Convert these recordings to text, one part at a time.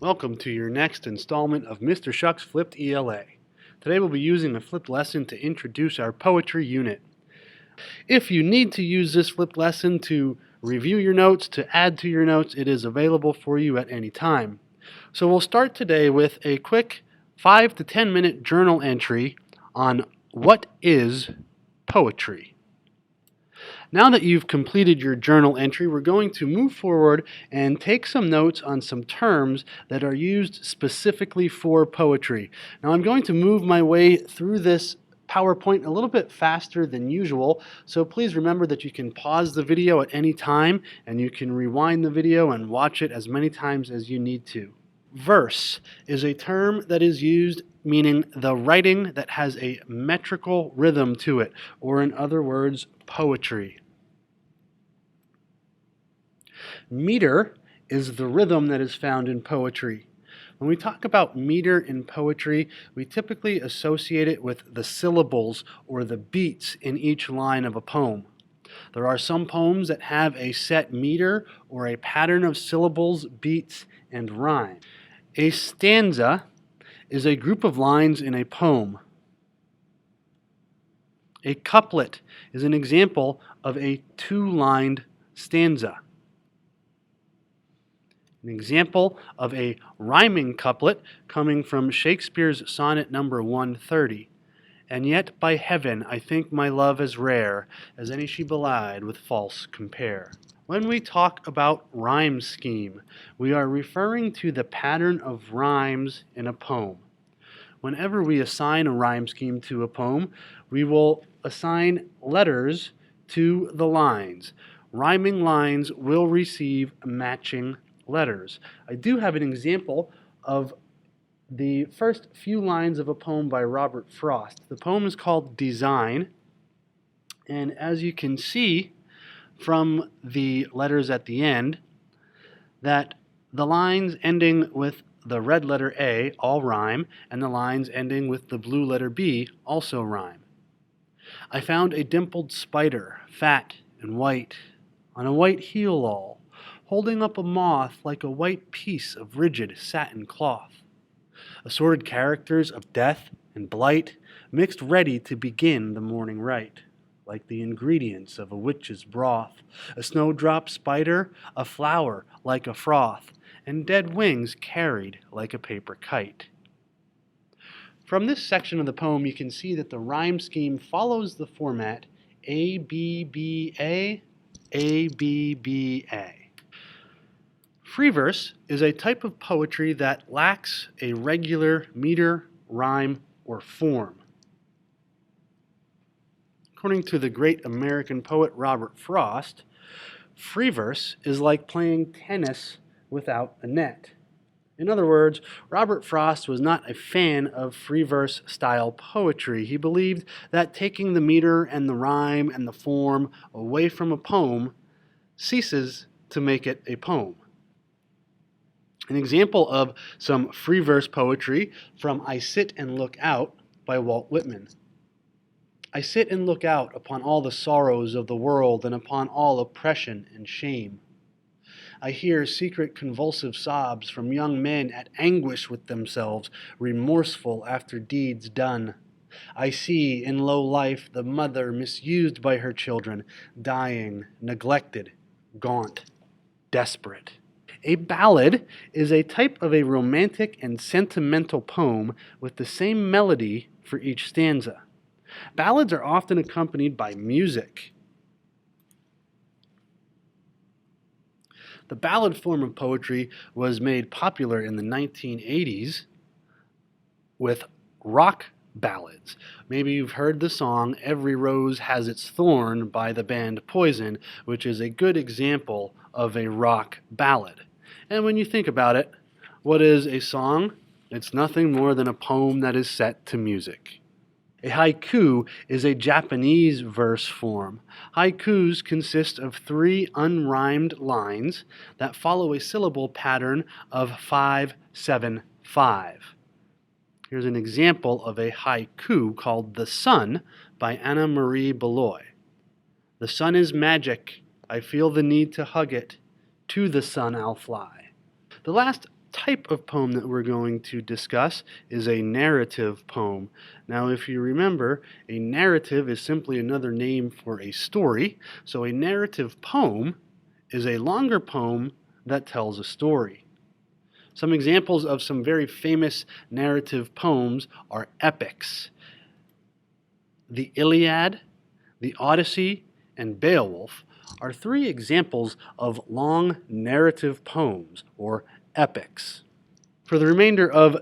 Welcome to your next installment of Mr. Shuck's Flipped ELA. Today we'll be using a flipped lesson to introduce our poetry unit. If you need to use this flipped lesson to review your notes, to add to your notes, it is available for you at any time. So we'll start today with a quick 5 to 10 minute journal entry on what is poetry. Now that you've completed your journal entry, we're going to move forward and take some notes on some terms that are used specifically for poetry. Now I'm going to move my way through this PowerPoint a little bit faster than usual, so please remember that you can pause the video at any time and you can rewind the video and watch it as many times as you need to. Verse is a term that is used meaning the writing that has a metrical rhythm to it, or in other words, poetry. Meter is the rhythm that is found in poetry. When we talk about meter in poetry, we typically associate it with the syllables or the beats in each line of a poem. There are some poems that have a set meter or a pattern of syllables, beats, and rhyme. A stanza is a group of lines in a poem. A couplet is an example of a two-lined stanza. An example of a rhyming couplet coming from Shakespeare's sonnet number 130. And yet by heaven I think my love as rare as any she belied with false compare. When we talk about rhyme scheme, we are referring to the pattern of rhymes in a poem. Whenever we assign a rhyme scheme to a poem, we will assign letters to the lines. Rhyming lines will receive matching letters. I do have an example of the first few lines of a poem by Robert Frost. The poem is called Design, and as you can see from the letters at the end, that the lines ending with the red letter A all rhyme, and the lines ending with the blue letter B also rhyme. I found a dimpled spider, fat and white, on a white heel all, holding up a moth like a white piece of rigid satin cloth. Assorted characters of death and blight mixed ready to begin the morning rite, like the ingredients of a witch's broth, a snowdrop spider, a flower like a froth, and dead wings carried like a paper kite. From this section of the poem, you can see that the rhyme scheme follows the format A-B-B-A, A-B-B-A. Free verse is a type of poetry that lacks a regular meter, rhyme, or form. According to the great American poet Robert Frost, free verse is like playing tennis without a net. In other words, Robert Frost was not a fan of free verse style poetry. He believed that taking the meter and the rhyme and the form away from a poem ceases to make it a poem. An example of some free verse poetry from I Sit and Look Out by Walt Whitman. I sit and look out upon all the sorrows of the world and upon all oppression and shame. I hear secret convulsive sobs from young men at anguish with themselves, remorseful after deeds done. I see in low life the mother misused by her children, dying, neglected, gaunt, desperate. A ballad is a type of a romantic and sentimental poem with the same melody for each stanza. Ballads are often accompanied by music. The ballad form of poetry was made popular in the 1980s with rock ballads. Maybe you've heard the song Every Rose Has Its Thorn by the band Poison, which is a good example of a rock ballad. And when you think about it, what is a song? It's nothing more than a poem that is set to music. A haiku is a Japanese verse form. Haikus consist of 3 unrhymed lines that follow a syllable pattern of 5-7-5. Here's an example of a haiku called The Sun by Anna Marie Beloy. The sun is magic. I feel the need to hug it. To the sun I'll fly. The last type of poem that we're going to discuss is a narrative poem. Now, if you remember, a narrative is simply another name for a story. So a narrative poem is a longer poem that tells a story. Some examples of some very famous narrative poems are epics. The Iliad, the Odyssey, and Beowulf are three examples of long narrative poems, or epics. For the remainder of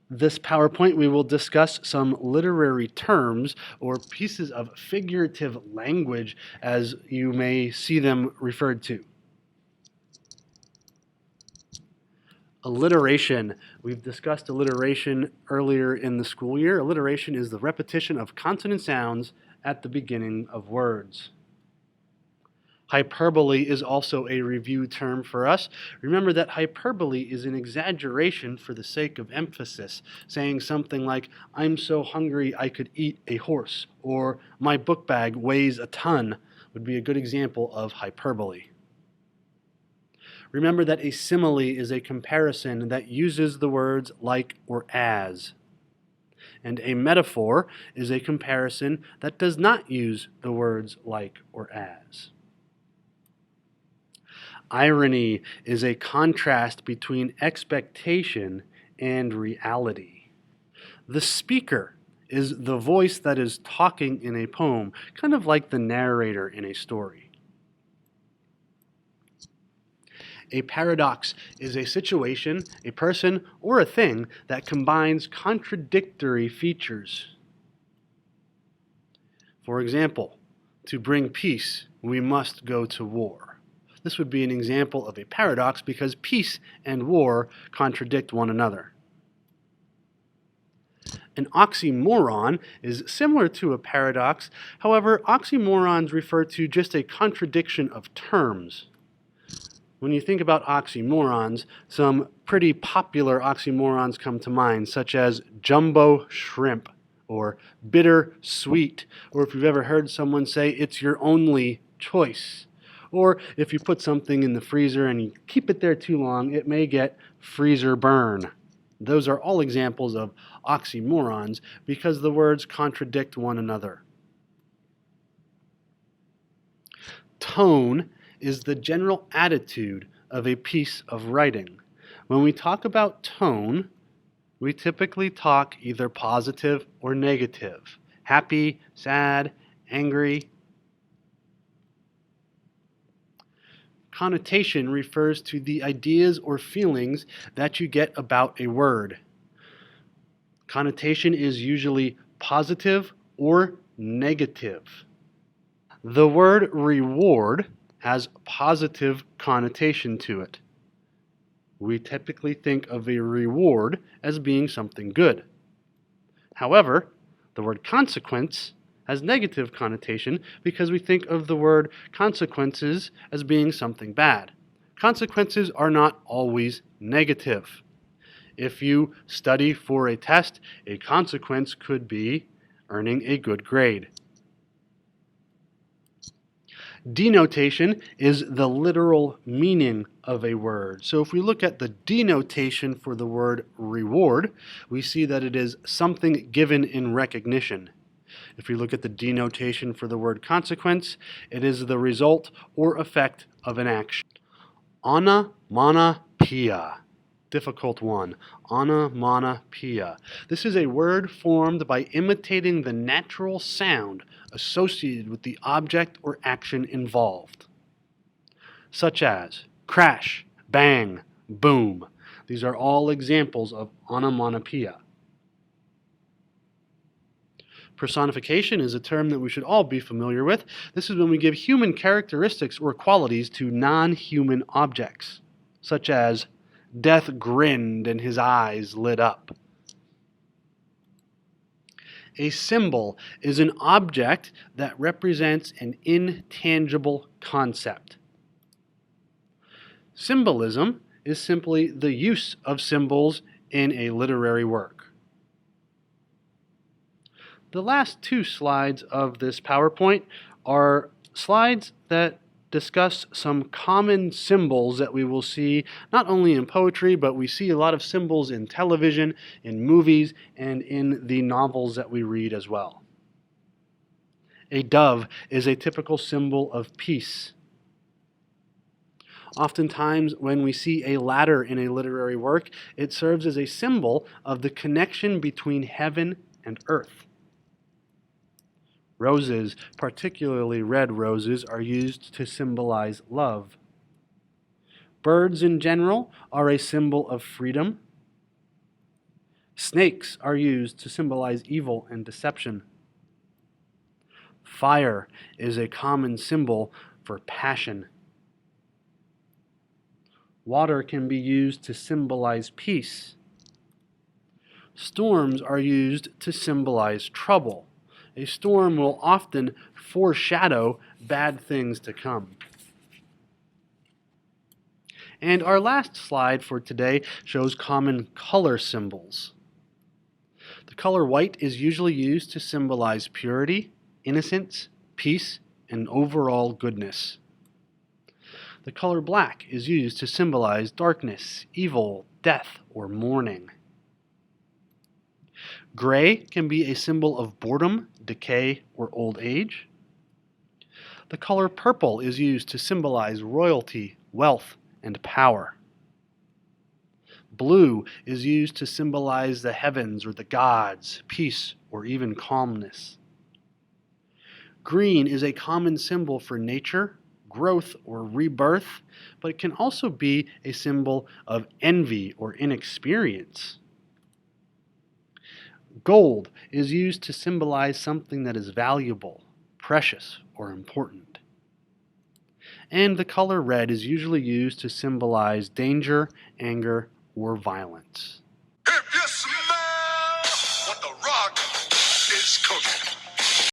this PowerPoint, we will discuss some literary terms or pieces of figurative language as you may see them referred to. Alliteration. We've discussed alliteration earlier in the school year. Alliteration is the repetition of consonant sounds at the beginning of words. Hyperbole is also a review term for us. Remember that hyperbole is an exaggeration for the sake of emphasis, saying something like, "I'm so hungry I could eat a horse," or "my book bag weighs a ton," would be a good example of hyperbole. Remember that a simile is a comparison that uses the words like or as. And a metaphor is a comparison that does not use the words like or as. Irony is a contrast between expectation and reality. The speaker is the voice that is talking in a poem, kind of like the narrator in a story. A paradox is a situation, a person, or a thing that combines contradictory features. For example, to bring peace, we must go to war. This would be an example of a paradox because peace and war contradict one another. An oxymoron is similar to a paradox. However, oxymorons refer to just a contradiction of terms. When you think about oxymorons, some pretty popular oxymorons come to mind, such as jumbo shrimp, or bitter sweet, or if you've ever heard someone say it's your only choice. Or if you put something in the freezer and you keep it there too long, it may get freezer burn. Those are all examples of oxymorons because the words contradict one another. Tone is the general attitude of a piece of writing. When we talk about tone, we typically talk either positive or negative, happy, sad, angry. Connotation refers to the ideas or feelings that you get about a word. Connotation is usually positive or negative. The word reward has positive connotation to it. We typically think of a reward as being something good. However, the word consequence has negative connotation because we think of the word consequences as being something bad. Consequences are not always negative. If you study for a test, a consequence could be earning a good grade. Denotation is the literal meaning of a word. So if we look at the denotation for the word reward, we see that it is something given in recognition. If we look at the denotation for the word consequence, it is the result or effect of an action. Onomatopoeia. Difficult one. Onomatopoeia. This is a word formed by imitating the natural sound associated with the object or action involved, such as crash, bang, boom. These are all examples of onomatopoeia. Personification is a term that we should all be familiar with. This is when we give human characteristics or qualities to non-human objects, such as Death grinned and his eyes lit up. A symbol is an object that represents an intangible concept. Symbolism is simply the use of symbols in a literary work. The last two slides of this PowerPoint are slides that discuss some common symbols that we will see not only in poetry, but we see a lot of symbols in television, in movies, and in the novels that we read as well. A dove is a typical symbol of peace. Oftentimes, when we see a ladder in a literary work, it serves as a symbol of the connection between heaven and earth. Roses, particularly red roses, are used to symbolize love. Birds in general are a symbol of freedom. Snakes are used to symbolize evil and deception. Fire is a common symbol for passion. Water can be used to symbolize peace. Storms are used to symbolize trouble. A storm will often foreshadow bad things to come. And our last slide for today shows common color symbols. The color white is usually used to symbolize purity, innocence, peace, and overall goodness. The color black is used to symbolize darkness, evil, death, or mourning. Gray can be a symbol of boredom, decay, or old age. The color purple is used to symbolize royalty, wealth, and power. Blue is used to symbolize the heavens or the gods, peace, or even calmness. Green is a common symbol for nature, growth, or rebirth, but it can also be a symbol of envy or inexperience. Gold is used to symbolize something that is valuable, precious, or important. And the color red is usually used to symbolize danger, anger, or violence. If you smell what the rock is cooking.